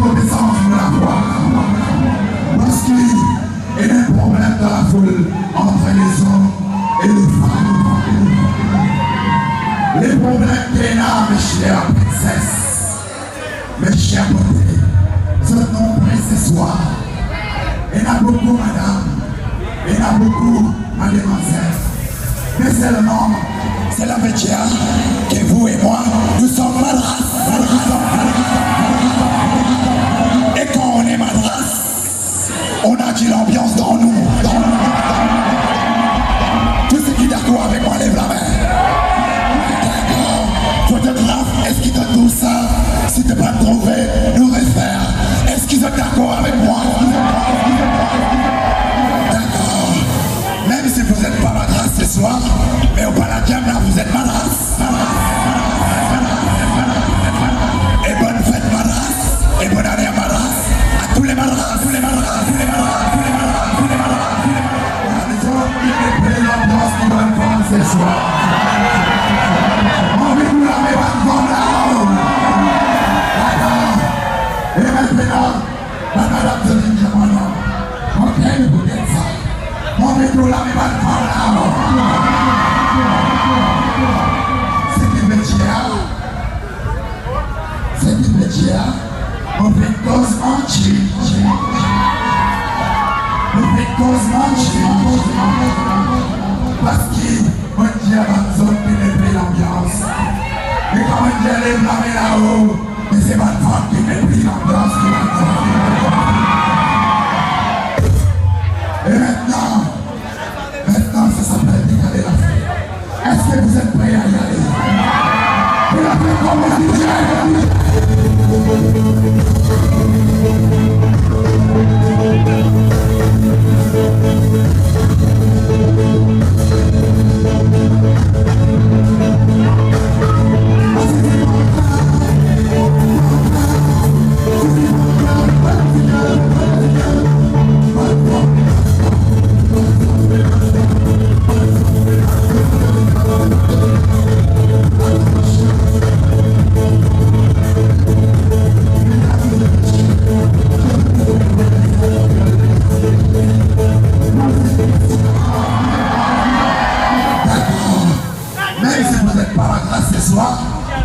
reconnaissance pour la voix. Parce qu'il y a un problème dans la foule entre les hommes et les femmes. Les problèmes qu'il y a, mes chères princesses, mes chers beautés, ce nom princessoir. Il y en a beaucoup, madame, il y en a beaucoup, mademoiselle. Mais seulement, c'est la métier que vous et moi, nous sommes madras. Et quand on est madras, on a dit l'ambiance dans nous. Tout ce qui est d'accord avec moi, lève la main. D'accord. Photographe, est-ce qu'il te tout ça? Si tu peux pas trouver, nous refaire. Est-ce qu'ils sont d'accord avec moi? D'accord. Même si vous n'êtes pas madras ce soir, mais au Palladium là, vous êtes madras. Et bonne fête madras. Et bonne année à madras. À tous les madras, tous les madras, tous les madras, tous les madras, tous les madras. Les autres, ils prennent l'ambiance qui va le prendre ce soir. On veut nous la mettre comme là-haut. D'accord. Et maintenant, la madame de l'Indiamana, on vient de vous dire ça. On veut nous la mettre comme là-haut. C'est qui veut dire, on fait cause entière. On fait cause entière. Parce qu'il on dit à la zone qui met l'ambiance. Et quand on dit à les blâmer là-haut, mais c'est ma femme qui met l'ambiance qui va et maintenant, ça s'appelle décaler la fête. Est-ce que vous êtes prêts à y aller? Et la fête commence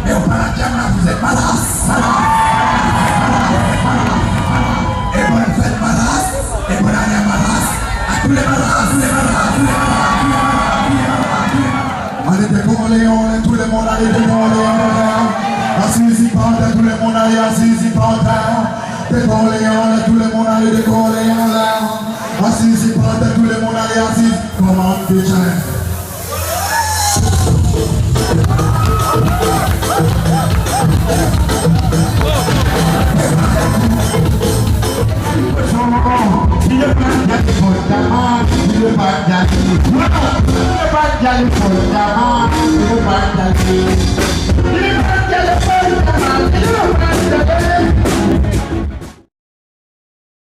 mais au Palladium là, vous êtes madras. Et bonne fête madras. Et bonne année madras. À tous les madras, tous les madras, tous les madras, tous les madras. Allez de Corléon, tout le monde allez de Corléon. Assisi par terre, tout le monde allez assisi par terre. De Corléon, tout le monde allez de Corléon là. Assisi par terre, tout le monde allez assisi. Comment tu tiens? Jangan